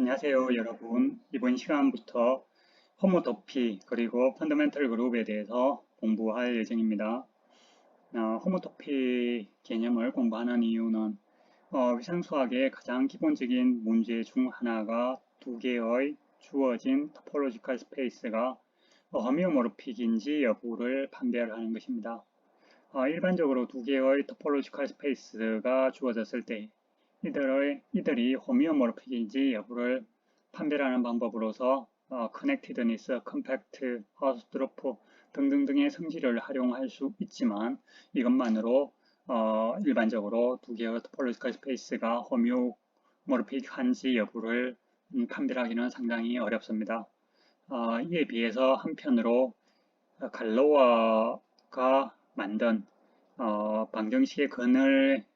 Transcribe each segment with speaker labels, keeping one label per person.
Speaker 1: 안녕하세요, 여러분. 이번 시간부터 호모토피 그리고 펀더멘털 그룹에 대해서 공부할 예정입니다. 호모토피 개념을 공부하는 이유는 위상수학의 가장 기본적인 문제 중 하나가 두 개의 주어진 토폴로지컬 스페이스가 허미오모르픽인지 여부를 판별하는 것입니다. 일반적으로 두 개의 토폴로지컬 스페이스가 주어졌을 때 이들이 호미오모르픽인지 여부를 판별하는 방법으로서 커넥티드니스, 컴팩트, 하우스트로프 등등등의 성질을 활용할 수 있지만 이것만으로 일반적으로 두 개의 토폴로지컬 스페이스가 호미오모르픽한지 여부를 판별하기는 상당히 어렵습니다. 이에 비해서 한편으로 갈로와가 만든 방정식의 근을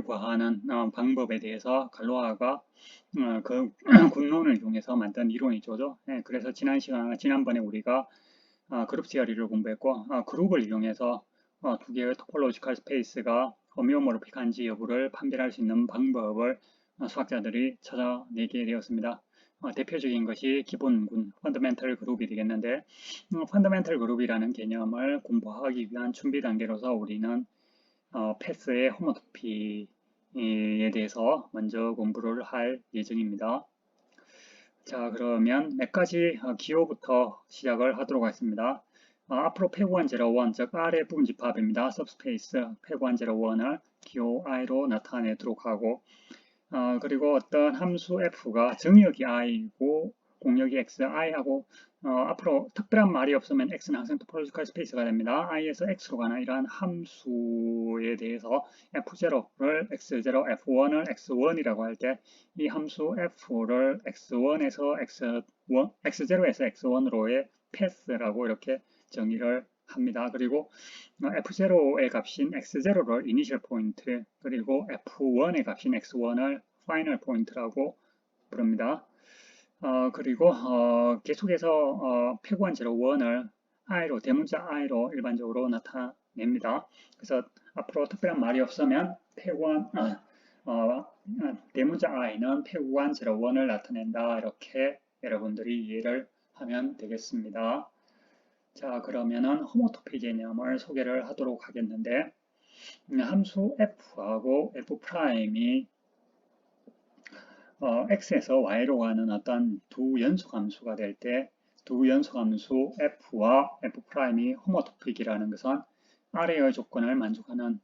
Speaker 1: 구하는 방법에 대해서 갈로아가 그 군론을 이용해서 만든 이론이죠. 그래서 지난번에 우리가 그룹 시어리를 공부했고, 그룹을 이용해서 두 개의 토폴로지컬 스페이스가 호미오모르픽한지 여부를 판별할 수 있는 방법을 수학자들이 찾아내게 되었습니다. 대표적인 것이 기본군, 펀더멘털 그룹이 되겠는데, 펀더멘털 그룹이라는 개념을 공부하기 위한 준비 단계로서 우리는 패스의 호모토피에 대해서 먼저 공부를 할 예정입니다. 자, 그러면 몇 가지 기호부터 시작을 하도록 하겠습니다. 앞으로 peg101, 즉 R의 부분 집합입니다. subspace peg101을 기호 i로 나타내도록 하고, 그리고 어떤 함수 f가 정의역이 i고 공역이 x, i하고 앞으로 특별한 말이 없으면 x는 항상 토폴로지컬 스페이스가 됩니다. i에서 x로 가는 이러한 함수에 대해서 f0를 x0, f1을 x1이라고 할 때 이 함수 f를 x1에서 x0에서 x1으로의 패스라고 이렇게 정의를 합니다. 그리고 f0의 값인 x0를 이니셜 포인트, 그리고 f1의 값인 x1을 파이널 포인트라고 부릅니다. 그리고 계속해서 peg101을 i로, 대문자 i로 일반적으로 나타냅니다. 그래서 앞으로 특별한 말이 없으면 대문자 i는 peg101을 나타낸다. 이렇게 여러분들이 이해를 하면 되겠습니다. 자, 그러면은 호모토피 개념을 소개를 하도록 하겠는데, 함수 f하고 f'이 x에서 y로 가는 어떤 두 연속 함수가 될 때 두 연속 함수 f와 f'이 호모토픽이라는 것은 아래의 조건을 만족하는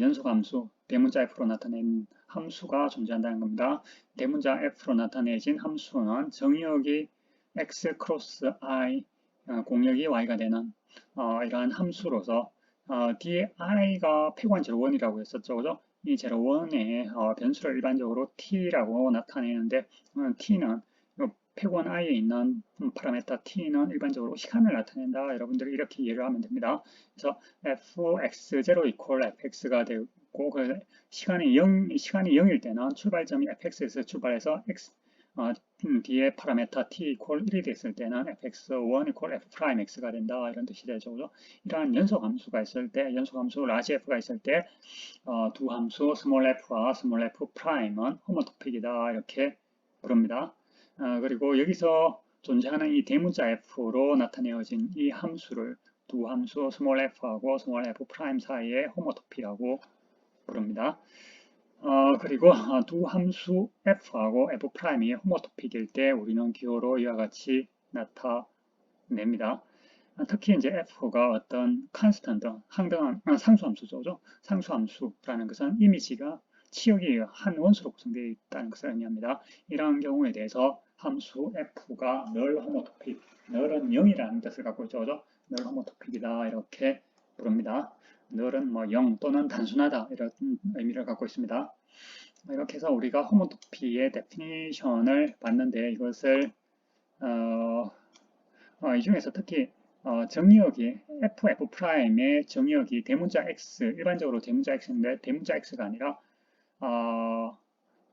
Speaker 1: 연속 함수 대문자 f로 나타낸 함수가 존재한다는 겁니다. 대문자 f로 나타내진 함수는 정의역이 x 크로스 i 공역이 y가 되는 이러한 함수로서 뒤에 i가 peg101이라고 했었죠. 그죠? 이 01의 변수를 일반적으로 t라고 나타내는데 t는 peg1i에 있는 파라메타 t는 일반적으로 시간을 나타낸다. 여러분들이 이렇게 이해를 하면 됩니다. 그래서 fx0 equal fx가 되고 시간이 0일 때는 출발점이 fx에서 출발해서 x 뒤에 파라메타 t equal 1이 됐을 때는 fx1 equal f'x가 된다. 이런 뜻이 되죠. 그죠? 이러한 연속 함수가 있을 때, 연속 함수 라지 f가 있을 때, 두 함수 small f와 small f'은 호모토픽이다. 이렇게 부릅니다. 그리고 여기서 존재하는 이 대문자 f로 나타내어진 이 함수를 두 함수 small f하고 small f' 사이의 호모토피라고 부릅니다. 그리고 두 함수 f하고 f'이 호모토픽일 때 우리는 기호로 이와 같이 나타냅니다. 특히 이제 f가 어떤 컨스턴트, 항등한 상수함수죠. 상수함수라는 것은 이미지가 치역이 한 원수로 구성되어 있다는 것을 의미합니다. 이러한 경우에 대해서 함수 f가 널 호모토픽, 널은 0이라는 뜻을 갖고 있죠. 널 호모토픽이다. 이렇게 부릅니다. 널은 뭐 0 또는 단순하다 이런 의미를 갖고 있습니다. 이렇게 해서 우리가 호모토피의 데피니션을 봤는데 이것을 이 중에서 특히 정의역이 f'의 정의역이 대문자 x, 일반적으로 대문자 x인데 대문자 x가 아니라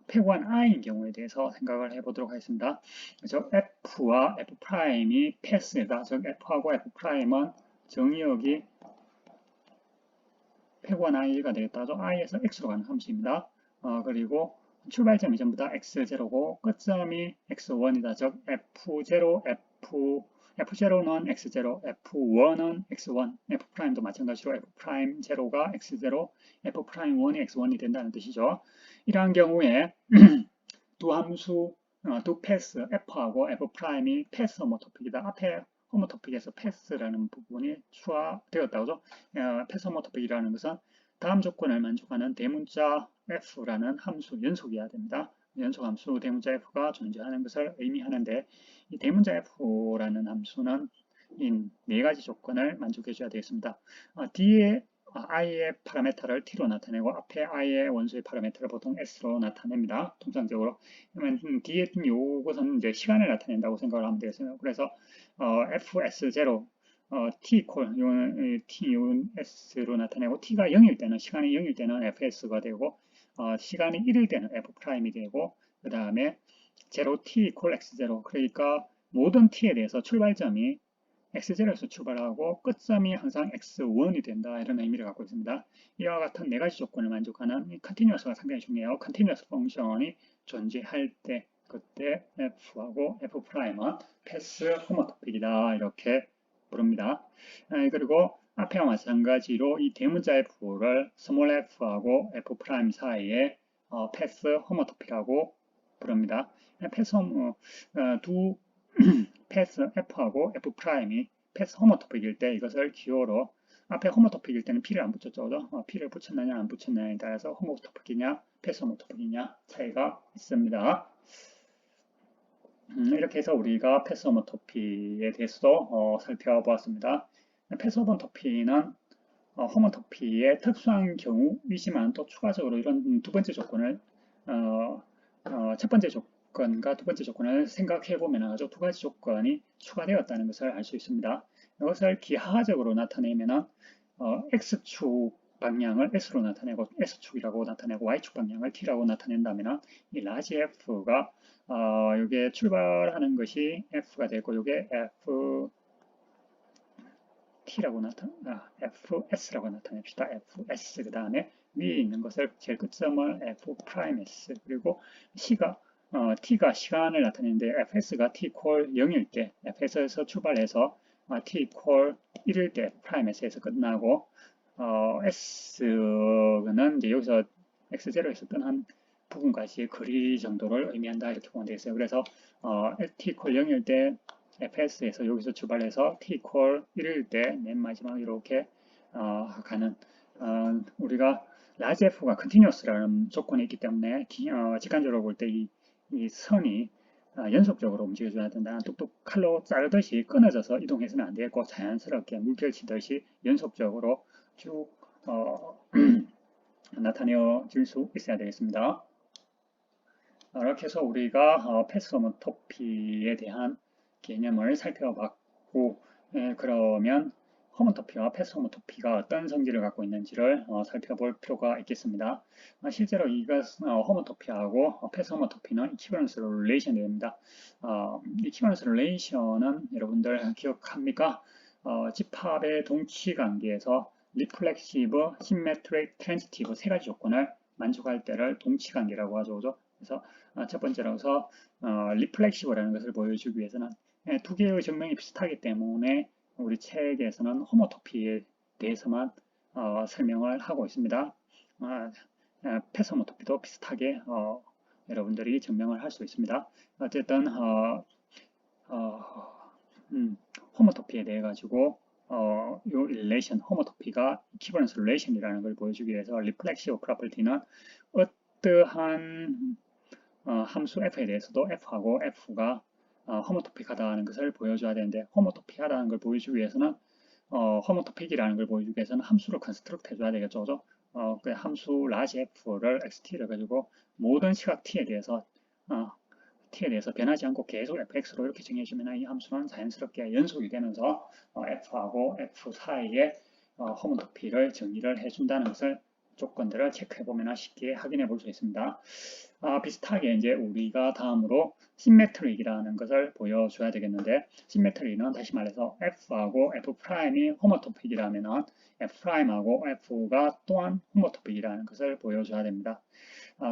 Speaker 1: peg1i인 경우에 대해서 생각을 해보도록 하겠습니다. 그래서 f와 f'이 패스다. 즉 f하고 f'은 정의역이 peg1i가 되겠다. i에서 x로 가는 함수입니다. 그리고 출발점이 전부 다 x0고 끝점이 x1이다. 즉 f0, f0는 x0, f1은 x1, f'도 마찬가지로 f'0가 x0, f'1이 x1이 된다는 뜻이죠. 이러한 경우에 두 함수, 두 패스 f하고 f'이 패스 호모토픽이다. 앞에 호모토픽에서 패스라는 부분이 추가되었다고죠. 패스 호모토픽이라는 것은 다음 조건을 만족하는 대문자 f라는 함수 연속이어야 됩니다. 연속 함수 대문자 f가 존재하는 것을 의미하는데 이 대문자 f라는 함수는 이 네 가지 조건을 만족해 줘야 되겠습니다. 뒤에 i의 파라메타를 t로 나타내고 앞에 i의 원소의 파라메타를 보통 s로 나타냅니다. 통상적으로. 그러면 뒤에 요것은 이제 시간을 나타낸다고 생각을 하면 되겠어요. 그래서 fs0 t 콜 t s로 나타내고 t가 0일 때는 시간이 0일 때는 fs가 되고 시간이 1일 때는 f'이 되고 그 다음에 0t 콜 x0 그러니까 모든 t에 대해서 출발점이 x0에서 출발하고 끝점이 항상 x1이 된다 이런 의미를 갖고 있습니다. 이와 같은 네 가지 조건을 만족하는 이 컨티뉴어스가 상당히 중요해요. 컨티뉴어스 펑션이 존재할 때 그때 f하고 f'은 패스 호모토픽이다 이렇게 부릅니다. 그리고 앞에와 마찬가지로 이 대문자 f를 스몰 f하고 f' 사이에 패스 호모토픽이라고 부릅니다. 패스 두 패스 f하고 f'이 패스 호모토픽일 때 이것을 기호로 앞에 호모토픽일 때는 p를 안 붙였죠. p를 붙였느냐 안 붙였느냐에 따라서 호모토픽이냐 패스 호모토픽이냐 차이가 있습니다. 이렇게 해서 우리가 패스 호모토피에 대해서도 살펴보았습니다. 패스 호모토피는 호모토피의 특수한 경우이지만 또 추가적으로 이런 두 번째 조건을 첫 번째 조건과 두 번째 조건을 생각해 보면 아주 두 가지 조건이 추가되었다는 것을 알 수 있습니다. 이것을 기하학적으로 나타내면 x축 방향을 s로 나타내고 s축이라고 나타내고 y축 방향을 t라고 나타낸다면 이 라지 f가 이게 출발하는 것이 f가 되고 이게 fs라고 나타냅시다. fs 그 다음에 위에 있는 것을 제일 끝점을 f's 그리고 t가 시간을 나타내는데 fs가 t 콜 0일 때 fs에서 출발해서 t 콜 1일 때 f's에서 끝나고 s는 이제 여기서 x0에서 떠난 부분까지의 거리 정도를 의미한다 이렇게 보면 되겠어요. 그래서 t 콜 0일 때 fs에서 여기서 출발해서 t 콜 1일 때 맨 마지막 이렇게 가는 우리가 라지 f가 컨티뉴어스라는 조건이 있기 때문에 직관적으로 볼 때 이 선이 연속적으로 움직여줘야 된다. 뚝뚝 칼로 자르듯이 끊어져서 이동해서는 안 되고 자연스럽게 물결 치듯이 연속적으로 쭉 나타내어질 수 있어야 되겠습니다. 이렇게 해서 우리가 패스 호모토피에 대한 개념을 살펴봤고 그러면 호모토피와 패스 호모토피가 어떤 성질을 갖고 있는지를 살펴볼 필요가 있겠습니다. 실제로 이것 호모토피하고 패스 호모토피는 이퀴버런스 릴레이션이 됩니다. 이퀴버런스 릴레이션은 여러분들 기억합니까? 집합의 동치 관계에서 리플렉시브, 시메트릭, 트랜지티브 세 가지 조건을 만족할 때를 동치 관계라고 하죠. 그죠? 그래서 첫 번째로서 리플렉시브라는 것을 보여주기 위해서는 두 개의 증명이 비슷하기 때문에 우리 책에서는 호모토피에 대해서만 설명을 하고 있습니다. 패스 호모토피도 비슷하게 여러분들이 증명을 할 수 있습니다. 어쨌든 호모토피에 대해 가지고 요 릴레이션 호모토피가 이퀴버런스 릴레이션이라는 걸 보여주기 위해서 리플렉시브 프로퍼티는 어떠한 함수 f에 대해서도 f하고 f가 호모토픽하다는 것을 보여줘야 되는데 호모토픽하다는 걸 보여주기 위해서는 호모토픽이라는 걸 보여주기 위해서는 함수를 컨스트럭트 해줘야 되겠죠. 그죠? 그 함수 라지 f를 xt를 가지고 모든 시각 t에 대해서 변하지 않고 계속 fx로 이렇게 정해주면 이 함수는 자연스럽게 연속이 되면서 f하고 f 사이에 호모토피를 정의를 해준다는 것을 조건들을 체크해보면 쉽게 확인해 볼 수 있습니다. 비슷하게 이제 우리가 다음으로 시메트릭이라는 것을 보여줘야 되겠는데 시메트릭은 다시 말해서 f하고 f'이 호모토픽이라면 f'하고 f가 또한 호모토픽이라는 것을 보여줘야 됩니다.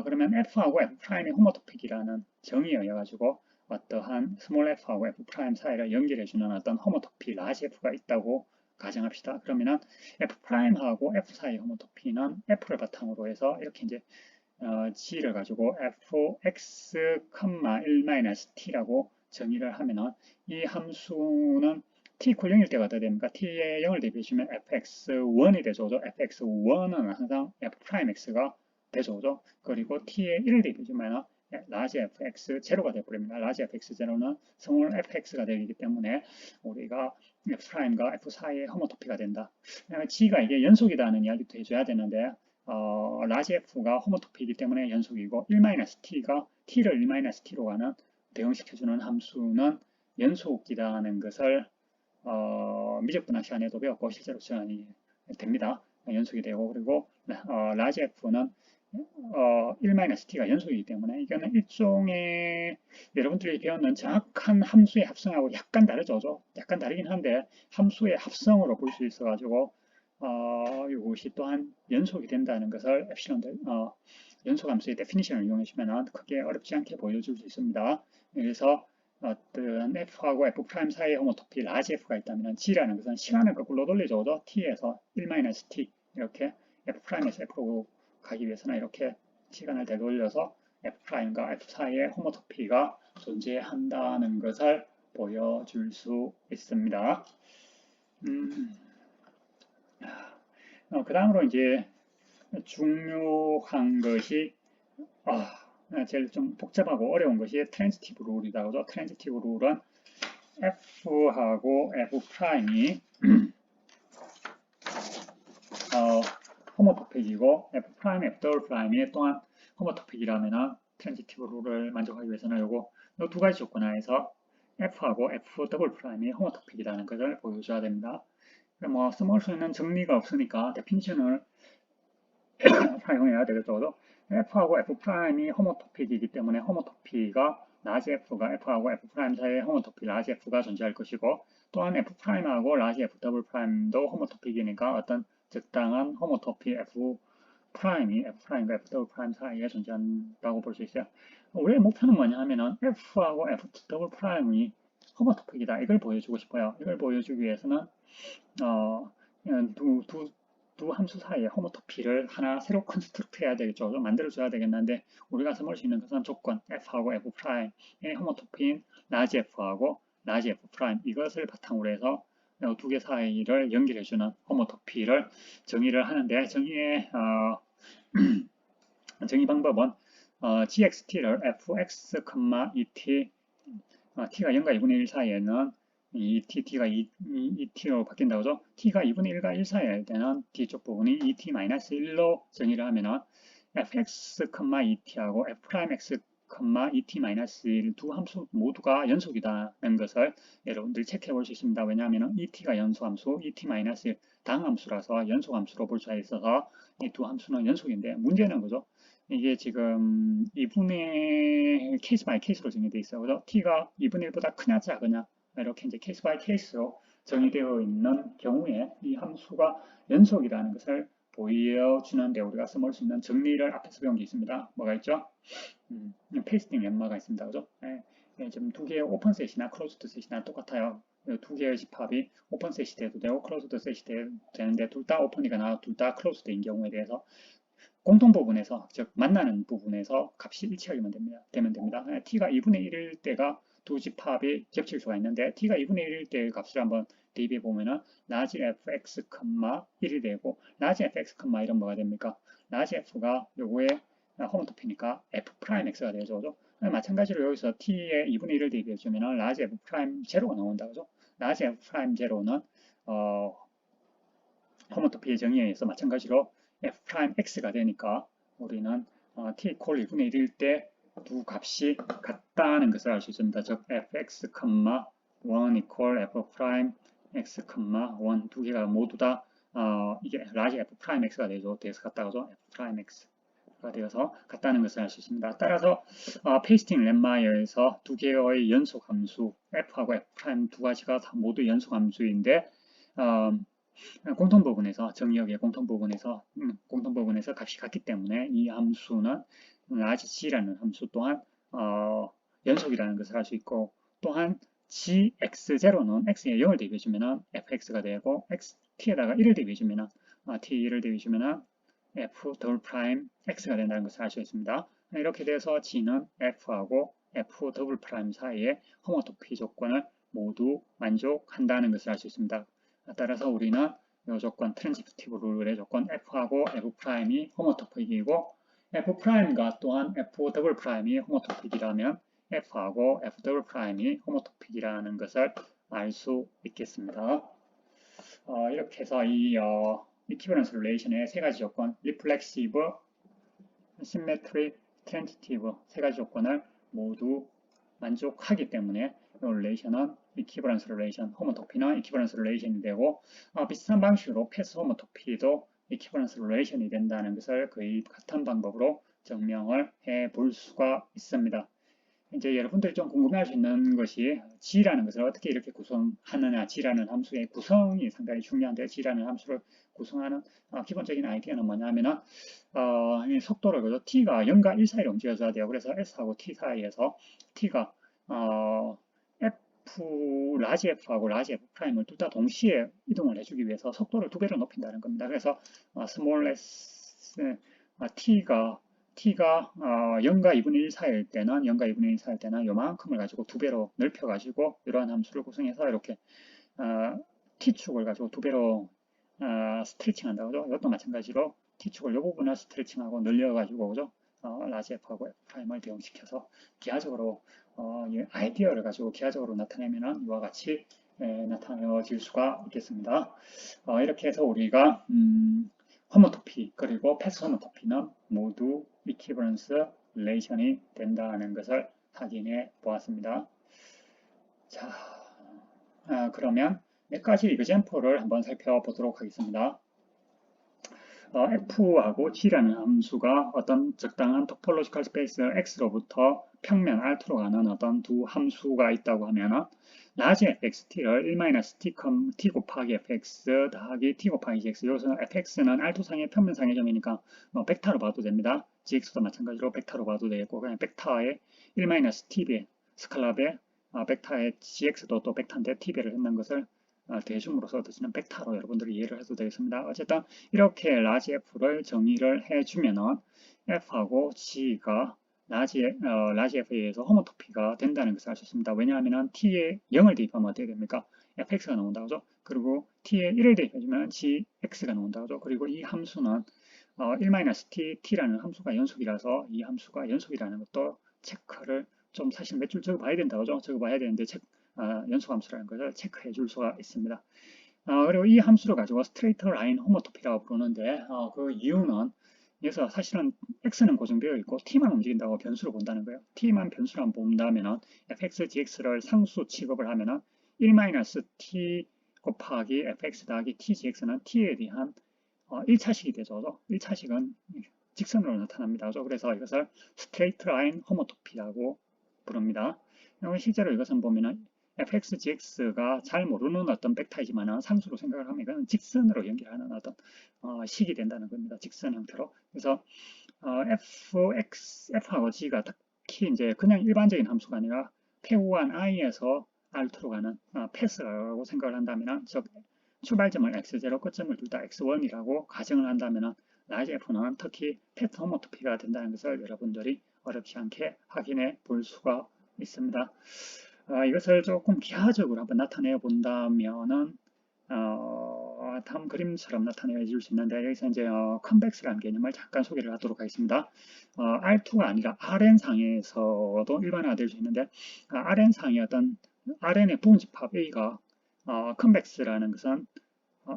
Speaker 1: 그러면 f하고 f'이 호모토픽이라는 정의에 의해 가지고 어떠한 스몰 f하고 f' 사이를 연결해주는 어떤 호모토피 라지 f가 있다고 가정합시다. 그러면은 f'하고 f 사이 호모토피는 f를 바탕으로 해서 이렇게 이제 g를 가지고 fx, 1-t라고 정의를 하면은 이 함수는 t = 0일 때가 어떻게 됩니까? t에 0을 대비해주면 fx1이 되죠. fx1은 항상 f'x가 되죠. 그리고 t에 1을 대비해주면 라지 fx 제로가 되어버립니다. 라지 fx 제로는 스몰 fx가 되기 때문에 우리가 f'과 f 사이의 호모토피가 된다. g가 이게 연속이라는 이야기도 해줘야 되는데 라지 f가 호모토피이기 때문에 연속이고 1-t가 t를 1-t로 가는 대응시켜주는 함수는 연속이라는 것을 미적분학 시간에도 배웠고 실제로 시간이 됩니다. 연속이 되고 그리고 라지 f는 1-t가 연속이기 때문에 이거는 일종의 여러분들이 배우는 정확한 함수의 합성하고 약간 다르죠. 약간 다르긴 한데 함수의 합성으로 볼 수 있어가지고 이것이 또한 연속이 된다는 것을 연속함수의 데피니션을 이용해주면 크게 어렵지 않게 보여줄 수 있습니다. 그래서 어떤 f하고 f' 사이의 호모토피 라지 f가 있다면 g라는 것은 시간을 거꾸로 돌리죠. t에서 1-t 이렇게 f'에서 f로 가기 위해서는 이렇게 시간을 되돌려서 f'과 f 사이의 호모토피가 존재한다는 것을 보여줄 수 있습니다. 그 다음으로 이제 중요한 것이 제일 좀 복잡하고 어려운 것이 트랜지티브 룰이라고 하죠. 트랜지티브 룰은 f하고 f'이 호모토픽이고 f', f''이 또한 호모토픽이라면 트랜지티브 룰을 만족하기 위해서는 이 두 가지 조건하에서 f하고 f''이 호모토픽이라는 것을 보여줘야 됩니다. 뭐 스몰 수는 정리가 없으니까 데피니션을 사용해야 되겠죠. f하고 f'이 호모토픽이기 때문에 호모토피가 라지 f가 f하고 f' 사이의 호모토피 라지 f가 존재할 것이고 또한 f'하고 라지 f'도 호모토픽이니까 어떤 적당한 호모토피 f'이 f'과 f' 사이에 존재한다고 볼 수 있어요. 우리의 목표는 뭐냐 하면은 f하고 f''이 호모토픽이다. 이걸 보여주고 싶어요. 이걸 보여주기 위해서는 두 함수 사이에 호모토피를 하나 새로 컨스트럭트 해야 되겠죠. 만들어줘야 되겠는데 우리가 써볼 수 있는 것은 조건 f하고 f'의 호모토피인 라지 f하고 라지 f' 이것을 바탕으로 해서 두 개 사이를 연결해주는 호모토피를 정의를 하는데 정의 방법은 gxt를 fx, et t가 0과 2분의 1 사이에는 t가 2t로 바뀐다고 하죠. t가 2분의 1과 1 사이에 되는 뒤쪽 부분이 2t-1로 정의를 하면은 fx, et하고 f'x, et-1 두 함수 모두가 연속이라는 것을 여러분들이 체크해 볼 수 있습니다. 왜냐하면 et가 연소함수, et-1 당함수라서 연속함수로 볼 수 있어서 이 두 함수는 연속인데 문제는 거죠. 이게 지금 2분의 케이스 바이 케이스로 정의되어 있어요. 그래서 t가 2분의 1보다 크냐 작으냐 이렇게 이제 케이스 바이 케이스로 정의되어 있는 경우에 이 함수가 연속이라는 것을 보여주는데 우리가 써볼 수 있는 정리를 앞에서 배운 게 있습니다. 뭐가 있죠? 페이스팅 lem마가 있습니다. 그죠? 지금 두 개의 오픈 셋이나 클로즈드 셋이나 똑같아요. 두 개의 집합이 오픈 셋이 돼도 되고 클로즈드 셋이 되는데 둘 다 오픈이거나 둘 다 클로즈드인 경우에 대해서 공통 부분에서 즉 만나는 부분에서 값이 일치하면 됩니다. t가 2분의 1일 때가 두 집합이 겹칠 수가 있는데 t가 2분의 1일 때의 값을 한번 대입해 보면은 라지 fx, 1이 되고 라지 fx, 1은 뭐가 됩니까? 라지 f가 요거의 호모토피니까 f'x가 되죠. 마찬가지로 여기서 t의 2분의 1을 대입해 주면은 라지 f' 제로가 나온다. 그죠? 라지 f' 제로는 호모토피의 정의에 의해서 마찬가지로 f'x가 되니까 우리는 t = 2분의 1일 때 두 값이 같다는 것을 알 수 있습니다. 즉 fx, 1 equal f'x, 1 두 개가 모두 다 이게 라지 f'x가 되어서 같다고죠. f'x가 되어서 같다는 것을 알 수 있습니다. 따라서 페이스팅 렘마에 의해서 두 개의 연속 함수 f하고 f' 두 가지가 모두 연속 함수인데 공통 부분에서 정의역의 공통 부분에서 값이 같기 때문에 이 함수는 large g라는 함수 또한 연속이라는 것을 알 수 있고, 또한 gx0는 x에 0을 대입해주면 fx가 되고, t에다가 1을 대입해주면 t1을 대입해주면 f 더블 프라임 x가 된다는 것을 알 수 있습니다. 이렇게 돼서 g는 f하고 f 더블 프라임 사이의 호모토피 조건을 모두 만족한다는 것을 알 수 있습니다. 따라서 우리는 이 조건 트랜지티브 룰의 조건 f하고 f 프라임이 호모토픽이고, f 프라임과 또한 f 더블 프라임이 호모토픽이라면 f하고 f 더블 프라임이 호모토픽이라는 것을 알 수 있겠습니다. 이렇게 해서 이 equivalence relation의 세 가지 조건, reflexive, symmetry, transitive 세 가지 조건을 모두 만족하기 때문에 이 relation은 equivalence relation, 호모토피는 equivalence relation이 되고, 비슷한 방식으로 패스 호모토피도 equivalence relation이 된다는 것을 거의 같은 방법으로 증명을 해 볼 수가 있습니다. 이제 여러분들이 좀 궁금해할 수 있는 것이 g라는 것을 어떻게 이렇게 구성하느냐, g라는 함수의 구성이 상당히 중요한데, g라는 함수를 구성하는 기본적인 아이디어는 뭐냐면은 이 속도를 그죠? t가 0과 1 사이로 움직여줘야 돼요. 그래서 s하고 t 사이에서 t가 라지 f하고 라지 f 프라임을 둘 다 동시에 이동을 해주기 위해서 속도를 2배로 높인다는 겁니다. 그래서 small s t가 0과 2분의 1 사이일 때는 0과 2분의 1 사이일 때는 요만큼을 가지고 2배로 넓혀가지고 이러한 함수를 구성해서 이렇게 t축을 가지고 2배로 스트레칭 한다고 하죠. 이것도 마찬가지로 t축을 이 부분을 스트레칭하고 늘려가지고 그죠? 라지 f하고 f 프라임을 대응시켜서 기하적으로 아이디어를 가지고 기하적으로 나타내면 이와 같이 나타내질 수가 있겠습니다. 이렇게 해서 우리가 호모토피 그리고 패스 호모토피는 모두 equivalence relation이 된다는 것을 확인해 보았습니다. 자, 그러면 몇 가지 example를 한번 살펴보도록 하겠습니다. f하고 g라는 함수가 어떤 적당한 토폴로지컬 스페이스 x로부터 평면 R2로 가는 어떤 두 함수가 있다고 하면은 라지 fxt를 1-t 곱하기 fx 더하기 t 곱하기 gx, 여기서 fx는 R2상의 평면상의 점이니까 벡터로 봐도 됩니다. gx도 마찬가지로 벡터로 봐도 되겠고, 그냥 벡터의 1-t배 스칼라배 벡터의 gx도 또 벡터인데 t배를 했는 것을 대중으로서 드시는 벡터로 여러분들이 이해를 해도 되겠습니다. 어쨌든 이렇게 라지 f를 정의를 해주면은 f하고 g가 라지 f에 의해서 호모토피가 된다는 것을 알 수 있습니다. 왜냐하면 t에 0을 대입하면 어떻게 됩니까? fx가 나온다고죠. 그리고 t에 1을 대입해주면 gx가 나온다고죠. 그리고 이 함수는 1-t, t라는 함수가 연속이라서 이 함수가 연속이라는 것도 체크를 좀 사실 몇 줄 적어봐야 된다고죠. 적어봐야 되는데 연속함수라는 것을 체크해 줄 수가 있습니다. 그리고 이 함수를 가지고 스트레이트 라인 호모토피라고 부르는데 그 이유는 여기서 사실은 x는 고정되어 있고 t만 움직인다고 변수로 본다는 거예요. t만 변수로 본다면 fx, gx를 상수 취급을 하면 1-t 곱하기 fx 더하기 t, gx는 t에 대한 1차식이 되죠. 1차식은 직선으로 나타납니다. 그래서 이것을 스트레이트 라인 호모토피라고 부릅니다. 실제로 이것은 보면은 fx, gx가 잘 모르는 어떤 벡터이지만 상수로 생각을 하면 이건 직선으로 연결하는 어떤 식이 된다는 겁니다. 직선 형태로. 그래서 f하고 g가 특히 이제 그냥 일반적인 함수가 아니라 폐우한 i에서 R2로 가는 패스라고 생각을 한다면, 즉 출발점을 x0, 끝점을 둘 다 x1이라고 가정을 한다면 라지 f는 특히 패스 호모토피가 된다는 것을 여러분들이 어렵지 않게 확인해 볼 수가 있습니다. 이것을 조금 기하적으로 한번 나타내 본다면은 다음 그림처럼 나타내 줄 수 있는데, 여기서 이제 컨벡스라는 개념을 잠깐 소개를 하도록 하겠습니다. R2가 아니라 RN상에서도 일반화될 수 있는데, RN상의 어떤 RN의 부분집합 A가 컨벡스라는 것은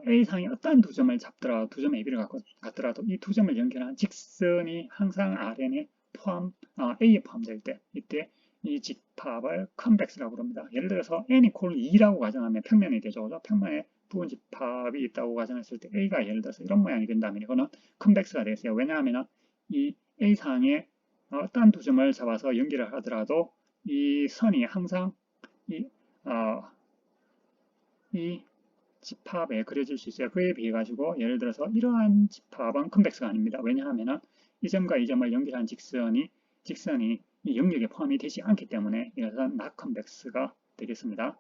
Speaker 1: A상의 어떤 두 점을 잡더라도, 두 점의 AB를 갖더라도 이 두 점을 연결하는 직선이 항상 RN에 A에 포함될 때, 이때 이 집합을 컨벡스라고 부릅니다. 예를 들어서 n 이퀄 2라고 가정하면 평면이 되죠. 평면에 부분 집합이 있다고 가정했을 때 A가 예를 들어서 이런 모양이 된다면 이거는 컨벡스가 되겠어요. 왜냐하면 이 A상에 어떤 두 점을 잡아서 연결을 하더라도 이 선이 항상 이 집합에 그려질 수 있어요. 그에 비해 가지고 예를 들어서 이러한 집합은 컨벡스가 아닙니다. 왜냐하면 이 점과 이 점을 연결한 직선이 이 영역에 포함이 되지 않기 때문에 이것은 not convex가 되겠습니다.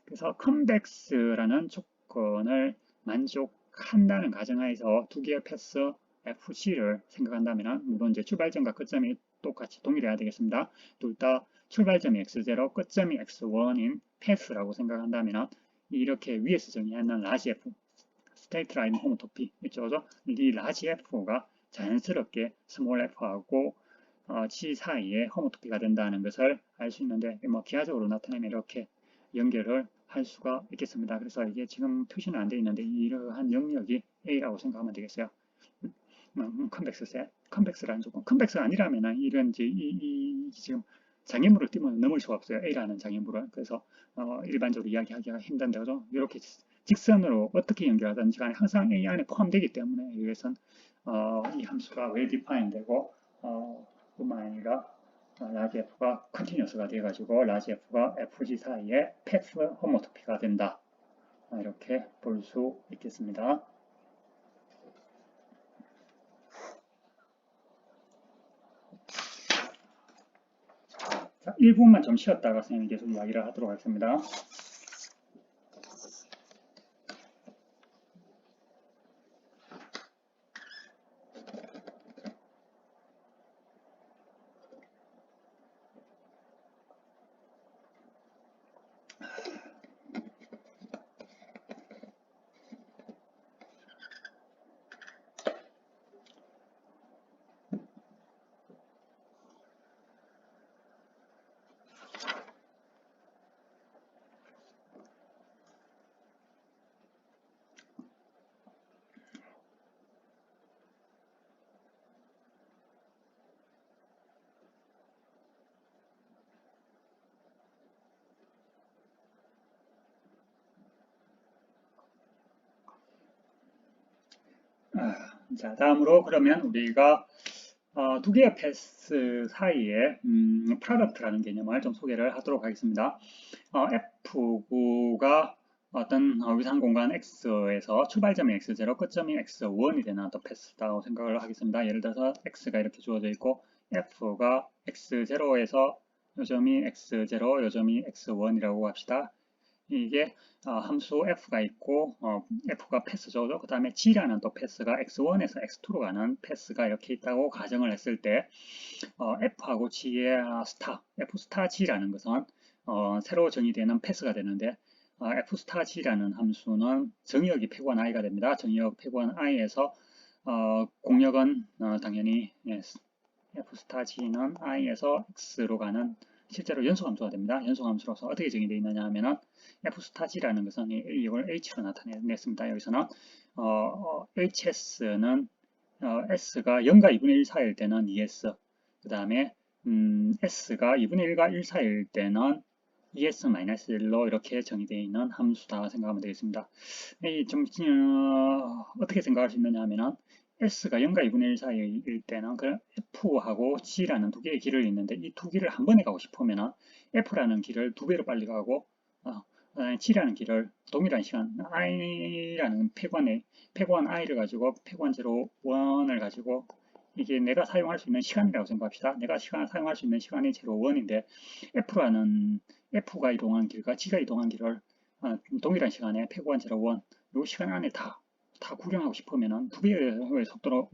Speaker 1: 그래서 convex라는 조건을 만족한다는 가정하에서 두 개의 패스 FC를 생각한다면, 물론 이제 출발점과 끝점이 똑같이 동일해야 되겠습니다. 둘 다 출발점이 x0, 끝점이 x1인 패스라고 생각한다면, 이렇게 위에서 정의하는 라지 F, 스테이트 라인 호모토피 있죠. 이 라지 F가 자연스럽게 스몰 f하고 G 사이에 호모토피가 된다는 것을 알 수 있는데, 뭐 기하적으로 나타내면 이렇게 연결을 할 수가 있겠습니다. 그래서 이게 지금 표시는 안 되어 있는데 이러한 영역이 A라고 생각하면 되겠어요. 컨벡스 셋, 컨벡스라는 조건. 컨벡스가 아니라면 이런 이제 지금 장애물을 띄면 넘을 수가 없어요. A라는 장애물을. 그래서 일반적으로 이야기하기가 힘든데도 이렇게 직선으로 어떻게 연결하든지 간에 항상 A 안에 포함되기 때문에 이것은 이 함수가 well defined 되고 뿐만 아니라 라지 F가 컨티뉴어스가 돼가지고 라지 F가 FG 사이에 패스 호모토피가 된다. 이렇게 볼 수 있겠습니다. 자, 1분만 좀 쉬었다가 선생님이 계속 이야기를 하도록 하겠습니다. 자, 다음으로 그러면 우리가 두 개의 패스 사이에 프로덕트라는 개념을 좀 소개를 하도록 하겠습니다. F9가 어떤 위상 공간 X에서 출발점이 X0, 끝점이 X1이 되는 어떤 패스라고 생각을 하겠습니다. 예를 들어서 X가 이렇게 주어져 있고 F가 X0에서 요점이 X0, 요점이 X1이라고 합시다. 이게 함수 f가 있고 f가 패스죠. 그 다음에 g라는 또 패스가 x1에서 x2로 가는 패스가 이렇게 있다고 가정을 했을 때 f하고 g의 스타, f 스타 g라는 것은 새로 정의되는 패스가 되는데 f 스타 g라는 함수는 정의역이 패권 i가 됩니다. 정의역 패권 i에서 공역은 당연히 f 스타 g는 i에서 x로 가는 실제로 연소함수가 됩니다. 연소함수로서 어떻게 정의되어 있느냐 하면은 f 스타 g라는 것은 이걸 h로 나타냈습니다. 여기서는 hs는 s가 0과 2분의 1 사이일 때는 2s, 그 다음에 s가 2분의 1과 1 사이일 때는 2s-1로 이렇게 정의되어 있는 함수다 생각하면 되겠습니다. 좀 어떻게 생각할 수 있느냐 하면은 s가 0과 2분의 1 사이일 때는 그 f하고 g라는 두 개의 길을 있는데 이 두 길을 한 번에 가고 싶으면 f라는 길을 두 배로 빨리 가고 g라는 길을 동일한 시간 i라는 패권 i를 가지고 패권 0, 1을 가지고 이게 내가 사용할 수 있는 시간이라고 생각합시다. 내가 사용할 수 있는 시간이 0, 1인데 f가 이동한 길과 g가 이동한 길을 동일한 시간에 패권 0, 1, 이 시간 안에 다 구경하고 싶으면 두 배의 속도로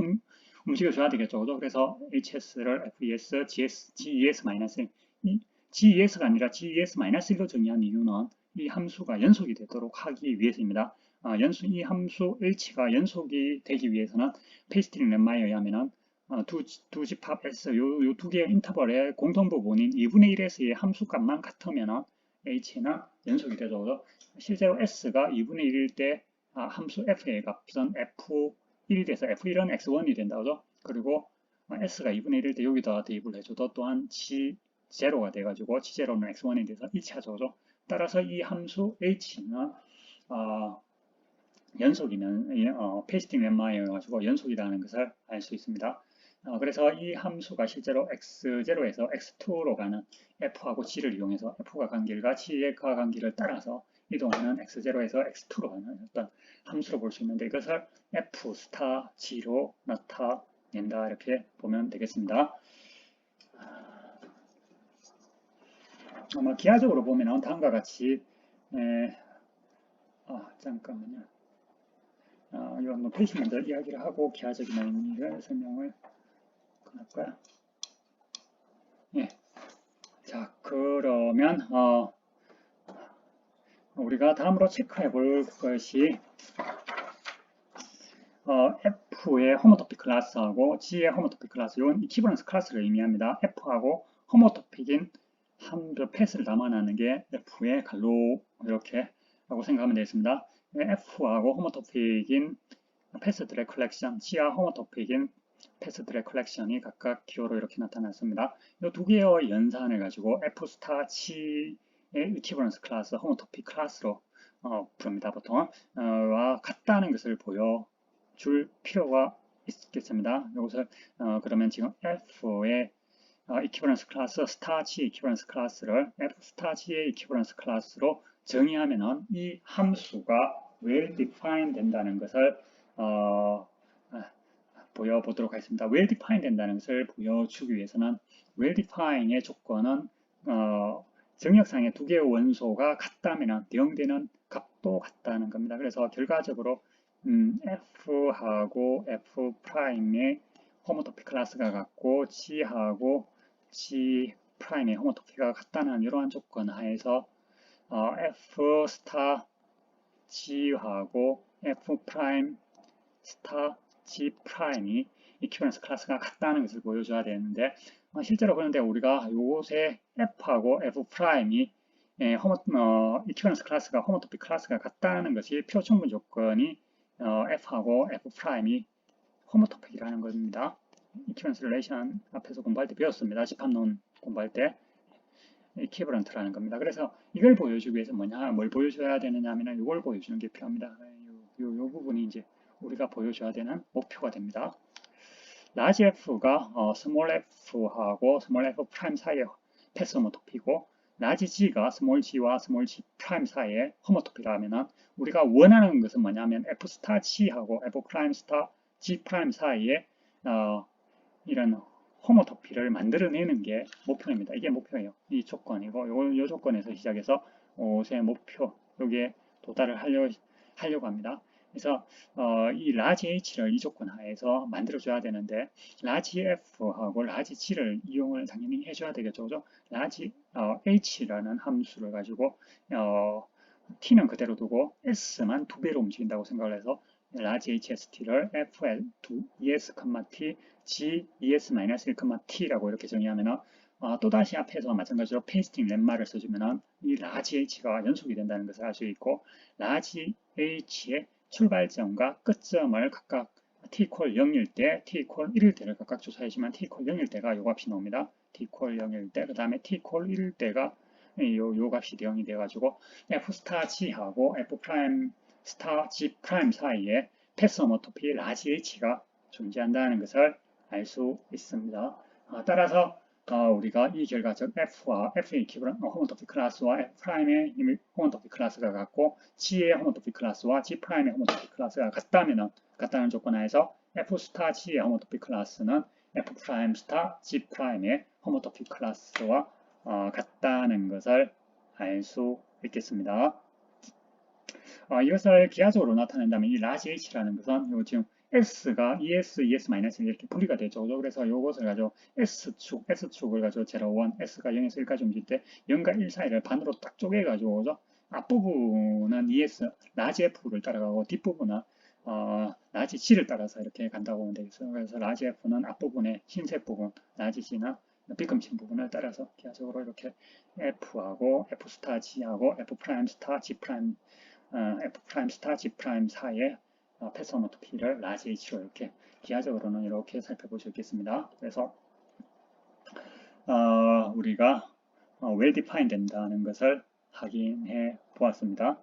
Speaker 1: 움직여줘야 되겠죠. 그래서 hs를 fes, ges-1, ges가 아니라 ges-1로 정의한 이유는 이 함수가 연속이 되도록 하기 위해서입니다. 이 함수 h가 연속이 되기 위해서는 페이스트링 렛마에 의하면은 두 집합 s, 요 두 개의 인터벌의 공통 부분인 2분의 1s의 함수값만 같으면은 h는 연속이 되죠. 실제로 s가 2분의 1일 때 함수 f의 값은 f1이 돼서 f1은 x1이 된다죠. 그리고 s가 2분의 1일 때 여기다 대입을 해줘도 또한 g0가 돼가지고 g0는 x1이 돼서 2차죠. 따라서 이 함수 h는 연속이면 페이스팅 렛마에 의해서 연속이라는 것을 알 수 있습니다. 그래서 이 함수가 실제로 x0에서 x2로 가는 f하고 g를 이용해서 f가 간 길과 g가 간 길을 따라서 이동하는 x0에서 x2로 가는 어떤 함수로 볼 수 있는데 이것을 f 스타 g로 나타냅니다. 낸다 이렇게 보면 되겠습니다. 기하적으로 보면 다음과 같이 잠깐만요. 이거 한번 페이지 먼저 이야기를 하고 기하적인 의미를 설명을 할까요? 예. 자, 그러면 우리가 다음으로 체크해 볼 것이 F의 호모토픽 클래스하고 G의 호모토픽 클래스, 이건 이퀴버런스 클래스를 의미합니다. F하고 호모토픽인 한 패스를 담아내는 게 F의 갈로 이렇게 라고 생각하면 되겠습니다. F하고 호모토픽인 패스들의 컬렉션, G와 호모토픽인 패스들의 컬렉션이 각각 기호로 이렇게 나타났습니다. 이 두 개의 연산을 가지고 F 스타 G의 이퀴버런스 클래스, 호모토픽 클래스로 부릅니다. 보통 와 같다는 것을 보여줄 필요가 있겠습니다. 이것을 그러면 지금 F의 이퀴버런스 클래스, 스타 G 이퀴버런스 클래스를 F 스타 G의 이퀴버런스 클래스로 정의하면은 이 함수가 well defined 된다는 것을 보여보도록 하겠습니다. well defined 된다는 것을 보여주기 위해서는 well defined의 조건은 정역상의 두 개의 원소가 같다면 대응되는 값도 같다는 겁니다. 그래서 결과적으로 F하고 F'의 호모토픽 클래스가 같고 G하고 G'의 호모토픽가 같다는 이러한 조건 하에서 F 스타 G하고 F 프라임 스타 G'이 이퀴버런스 클래스가 같다는 것을 보여줘야 되는데 실제로 보는데 우리가 요것의 F하고 F'이 이퀴버런스 클래스가 호모토픽 클래스가 같다는 것이 표충분 조건이 F하고 F'이 호모토픽이라는 겁니다. 이퀴버런스 릴레이션 앞에서 공부할 때 배웠습니다. 집합론 공부할 때 이퀴버런트라는 겁니다. 그래서 이걸 보여주기 위해서 뭘 보여줘야 되느냐 하면 이걸 보여주는 게 필요합니다. 요 부분이 이제 우리가 보여줘야 되는 목표가 됩니다. 라지 F가 스몰 f하고 스몰 f 프라임 사이의 패스 호모토피고 라지 G가 스몰 g와 스몰 g 프라임 사이의 호모토피라면은 우리가 원하는 것은 뭐냐면 F 스타 G하고 F 프라임 스타 G 프라임 사이에 이런 호모토피를 만들어내는 게 목표입니다. 이게 목표예요. 이 조건이고 요 조건에서 시작해서 옷의 목표 여기에 도달을 하려고 합니다. 그래서 이 라지 H를 이 조건 하에서 만들어줘야 되는데 라지 F하고 라지 G를 이용을 당연히 해줘야 되겠죠. 그죠? 라지 H라는 함수를 가지고 T는 그대로 두고 S만 2배로 움직인다고 생각을 해서 라지 HST를 F2ES, T, G, ES-1,T라고 이렇게 정의하면 또다시 앞에서 마찬가지로 페이스팅 렘마를 써주면 이 라지 H가 연속이 된다는 것을 알 수 있고 라지 H의 출발점과 끝점을 각각 t=0일 때, t=1일 때를 각각 조사해주면 t=0일 때가 요 값이 나옵니다. t=0일 때, 그 다음에 t=1일 때가 요 값이 0이 돼가지고 f 스타 g하고 f 프라임 스타 g 프라임 사이에 패스 호모토피 라지 h가 존재한다는 것을 알 수 있습니다. 따라서 우리가 이 결과적 F와 F의 이퀴버런트 호모토픽 클래스와 F 프라임의 호모토픽 클래스가 같고 G의 호모토픽 클래스와 G 프라임의 호모토픽 클래스가 같다는 조건 하에서 F 스타 G의 호모토픽 클래스는 F 프라임 스타 G 프라임의 호모토픽 클래스와 같다는 것을 알 수 있겠습니다. 이것을 기하적으로 나타낸다면 이 라지 H라는 것은 지금 S가 ES, ES-1 이렇게 분리가 되죠. 그래서 이것을 가지고 S축을 가지고 0, 1, S가 0에서 1까지 움직일 때 0과 1 사이를 반으로 딱 쪼개가지고 그죠? 앞부분은 ES, 라지 F를 따라가고 뒷부분은 라지 G를 따라서 이렇게 간다고 보면 되겠어요. 그래서 라지 F는 앞부분의 흰색 부분, 라지 G는 빗금친 부분을 따라서 기하적으로 이렇게 F하고 F 스타 G하고 F 프라임 스타 G 프라임 F 프라임 스타 G 프라임 사이에 패스 호모토피를 라지 H로 이렇게 기하적으로는 이렇게 살펴볼 수 있겠습니다. 그래서 우리가 well defined 된다는 것을 확인해 보았습니다.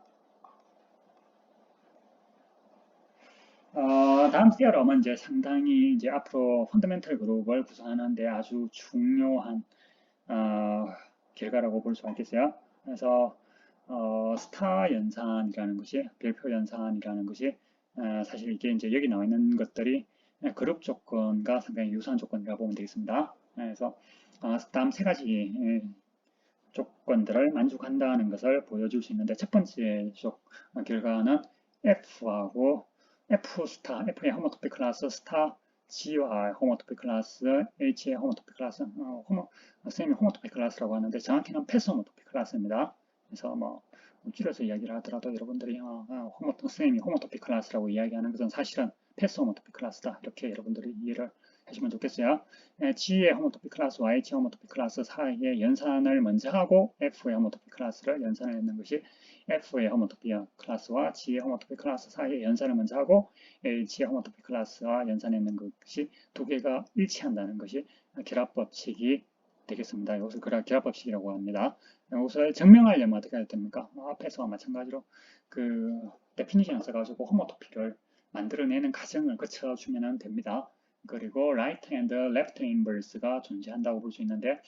Speaker 1: 다음 theorem은 이제 상당히 이제 앞으로 펀더멘털 그룹을 구성하는데 아주 중요한 결과라고 볼 수가 있겠어요. 그래서 스타 연산이라는 것이 별표 연산이라는 것이 사실 이게 이제 여기 나와 있는 것들이 그룹 조건과 상당히 유사한 조건이라고 보면 되겠습니다. 그래서 다음 세 가지 조건들을 만족한다는 것을 보여줄 수 있는데 첫 번째 결과는 F하고 F 스타, F의 호모토피 클래스 스타 G와 호모토피 클래스 H의 호모토피 클래스 선생님이 호모토피 클래스라고 하는데 정확히는 패스 호모토피 클래스입니다. 그래서 뭐 줄여서 이야기를 하더라도 여러분들이 선생님이 호모토피 클래스라고 이야기하는 것은 사실은 패스 호모토피 클래스다 이렇게 여러분들이 이해를 해주면 좋겠어요. G의 호모토피 클래스와 H의 호모토피 클래스 사이의 연산을 먼저 하고 F의 호모토피 클래스를 연산을 했는 것이 F의 호모토피 클래스와 G의 호모토피 클래스 사이의 연산을 먼저 하고 H의 호모토피 클래스와 연산했는 것이 두 개가 일치한다는 것이 결합 법칙이 되겠습니다. 이것을 결합 법칙이라고 합니다. 이것을 증명하려면 어떻게 해야 됩니까? 앞에서와 마찬가지로 그 데피니션을 써가지고 호모토피를 만들어내는 과정을 거쳐주면 됩니다. 그리고 right and left inverse가 존재한다고 볼 수 있는데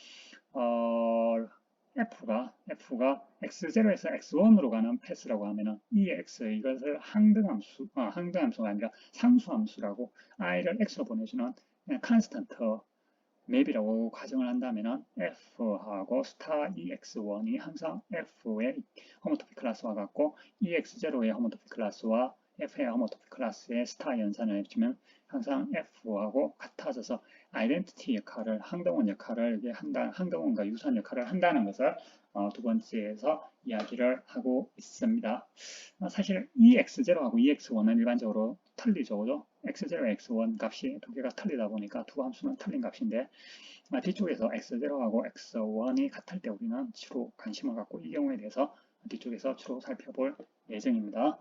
Speaker 1: F가 x0에서 x1으로 가는 패스라고 하면은 이 x 이것을 항등함수가 아니라 상수함수라고 i를 x로 보내주는 constant 맵이라고 가정을 한다면은 F하고 스타 EX1이 항상 F의 호모토피 클래스와 같고 EX0의 호모토피 클래스와 F의 호모토피 클래스의 스타 연산을 해주면 항상 F하고 같아져서 아이덴티티 역할을, 항등원 역할을 항등원과 유사한 역할을 한다는 것을 두 번째에서 이야기를 하고 있습니다. 사실 EX0하고 EX1은 일반적으로 틀리죠, 그죠? X0, X1 값이 두 개가 틀리다 보니까 두 함수는 틀린 값인데 뒤쪽에서 X0하고 X1이 같을 때 우리는 주로 관심을 갖고 이 경우에 대해서 뒤쪽에서 주로 살펴볼 예정입니다.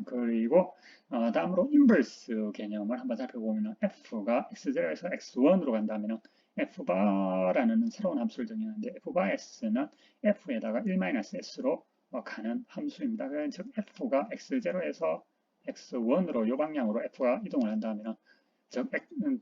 Speaker 1: 그리고 다음으로 인버스 개념을 한번 살펴보면 F가 X0에서 X1으로 간다면 F바라는 새로운 함수를 정의하는데 F바S는 F에다가 1-S로 가는 함수입니다. 즉 F가 X0에서 X1으로 이 방향으로 F가 이동을 한다면 즉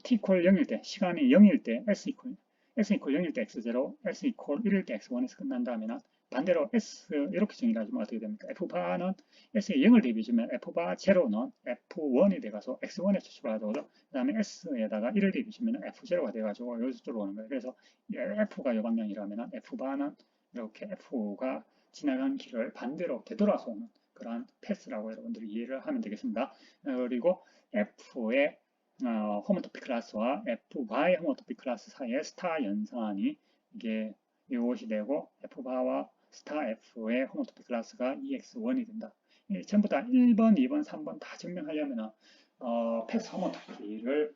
Speaker 1: t equal 0일 때 시간이 0일 때 s equal 0일 때 x0, s equal 1일 때 x1에서 끝난다면 반대로 s 이렇게 정의를 하시면 어떻게 됩니까? f바는 s에 0을 대비해주면 f바 제로는 f1이 돼가서 x1에서 출발하죠. 그 다음에 s에다가 1을 대비해주면 f0가 돼가지고 여기서 들어오는 거예요. 그래서 f가 이 방향이라면 f바는 이렇게 f가 지나간 길을 반대로 되돌아서 오는 그러한 패스라고 여러분들이 이해를 하면 되겠습니다. 그리고 f의 호모토피 클래스와 F바의 호모토피 클래스 사이의 스타 연산이 이것이 되고 F바와 스타 F의 호모토피 클래스가 EX1이 된다. 전부 다 1번, 2번, 3번 다 증명하려면 패스 호모토피를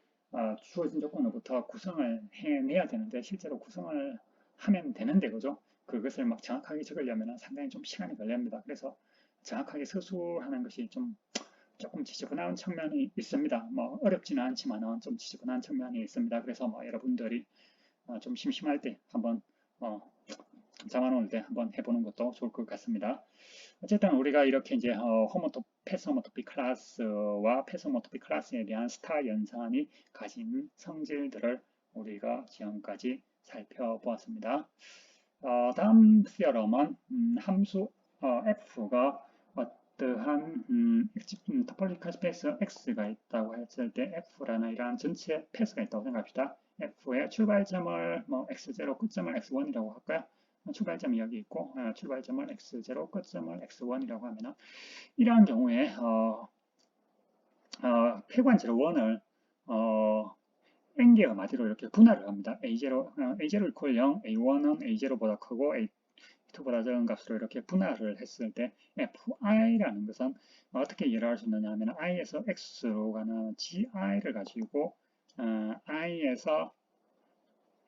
Speaker 1: 주어진 조건으로부터 구성을 해내야 되는데 실제로 구성을 하면 되는데 그죠? 그것을 막 정확하게 적으려면 상당히 좀 시간이 걸립니다. 그래서 정확하게 서술하는 것이 조금 지저분한 측면이 있습니다. 뭐 어렵지는 않지만 좀 지저분한 측면이 있습니다. 그래서 뭐 여러분들이 좀 심심할 때 한번 잡아놓을 때 한번 해보는 것도 좋을 것 같습니다. 어쨌든 우리가 이렇게 이제 패스 호모토피 클래스와 패스 호모토피 클래스에 대한 스타 연산이 가진 성질들을 우리가 지금까지 살펴보았습니다. 다음 시어럼은 함수 f가 어떠한 토폴리컬 스페이스 x가 있다고 했을 때 f라는 이러한 전체 패스가 있다고 생각합시다. f의 출발점을 뭐 x0 끝점을 x1이라고 할까요? 출발점이 여기 있고 출발점을 x0 끝점을 x1이라고 하면 이러한 경우에 폐관절 1을 n개의 마디로 이렇게 분할을 합니다. A0 equal 0, A1은 A0보다 크고 A2보다 적은 값으로 이렇게 분할을 했을 때 fi라는 것은 어떻게 이해를 할 수 있느냐 하면 i에서 x로 가는 gi를 가지고 i에서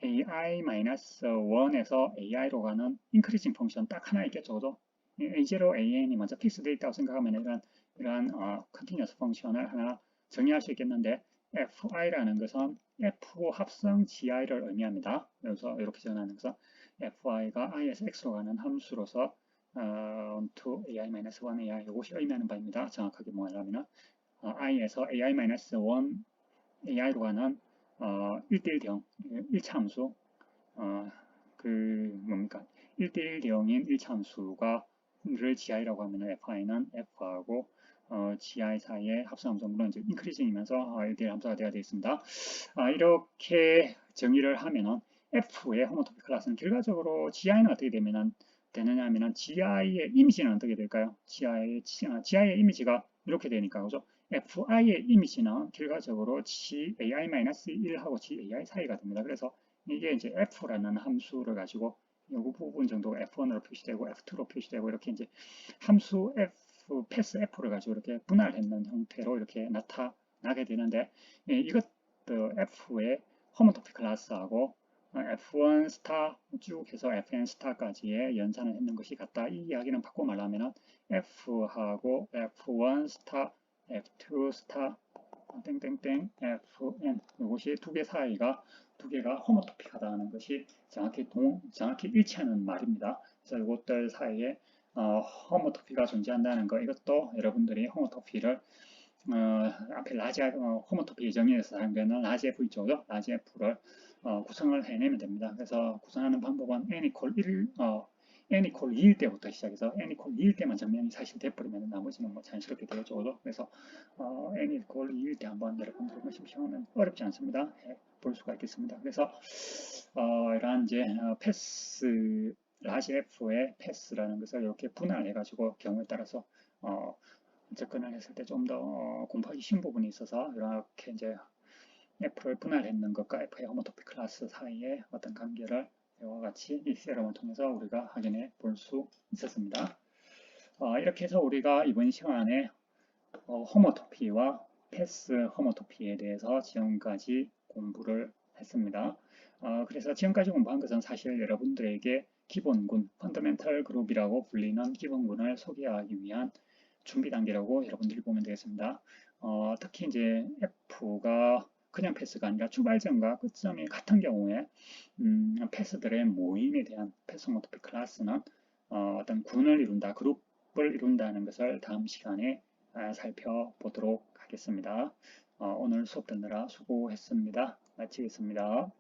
Speaker 1: ai-1에서 ai로 가는 인크리징 펑션 딱 하나 있겠죠. 그죠? A0, AN이 먼저 픽스되어 있다고 생각하면 이러한 컨티뉴어스 펑션을 하나 정의할 수 있겠는데 fi라는 것은 f 합성 gi를 의미합니다. 여기서 이렇게 정의하는 것은 fi가 i에서 x로 가는 함수로서 to ai-1 ai 이것이 의미하는 바입니다. 정확하게 말하면 i에서 ai-1 ai로 가는 1대1 대응 1차 함수 뭡니까 1대1 대응인 1차 함수를 gi라고 하면 fi는 f하고 GI 사이의 합성 함수, 물론 이제 increasing이면서 LDL 함수가 되어야 되겠습니다. 이렇게 정의를 하면은 F의 호모토픽 클래스는 결과적으로 GI는 어떻게 되느냐 하면은 GI의 이미지는 어떻게 될까요? GI의 이미지가 이렇게 되니까 그죠? FI의 이미지는 결과적으로 GAI-1하고 GAI 사이가 됩니다. 그래서 이게 이제 F라는 함수를 가지고 이 부분 정도가 F1으로 표시되고 F2로 표시되고 이렇게 이제 함수 F, 패스 F를 가지고 이렇게 분할했는 형태로 이렇게 나타나게 되는데 이것도 F의 호모토픽 클래스하고 F1 스타 쭉 해서 FN 스타까지의 연산을 했는 것이 같다. 이 이야기는 바꿔 말하면 F하고 F1 스타, F2 스타, 땡땡땡, FN 이것이 두 개가 호모토픽하다는 것이 정확히 일치하는 말입니다. 그래서 이것들 사이에 호모토피가 존재한다는 거 이것도 여러분들이 호모토피를 앞에 라지 호모토피 정의에서 사용되는 라지 F 있죠. 라지 F를 구성을 해내면 됩니다. 그래서 구성하는 방법은 n equal 2일 때부터 시작해서 n equal 2일 때만 증명이 사실 돼버리면 나머지는 뭐 자연스럽게 되겠죠. 그래서 n equal 2일 때 한번 여러분들 보시면 어렵지 않습니다. 볼 수가 있겠습니다. 그래서 이러한 이제 패스 라지 F의 패스라는 것을 이렇게 분할해가지고 경우에 따라서 접근을 했을 때 좀 더 공부하기 쉬운 부분이 있어서 이렇게 이제 F를 분할했는 것과 F의 호모토픽 클래스 사이의 어떤 관계를 이와 같이 이 세럼을 통해서 우리가 확인해 볼 수 있었습니다. 이렇게 해서 우리가 이번 시간에 호모토피와 패스 호모토피에 대해서 지금까지 공부를 했습니다. 그래서 지금까지 공부한 것은 사실 여러분들에게 기본군, 펀더멘털 그룹이라고 불리는 기본군을 소개하기 위한 준비 단계라고 여러분들이 보면 되겠습니다. 특히 이제 F가 그냥 패스가 아니라 출발점과 끝점이 같은 경우에 패스들의 모임에 대한 패스 호모토픽 클래스는 어떤 군을 이룬다, 그룹을 이룬다는 것을 다음 시간에 살펴보도록 하겠습니다. 오늘 수업 듣느라 수고했습니다. 마치겠습니다.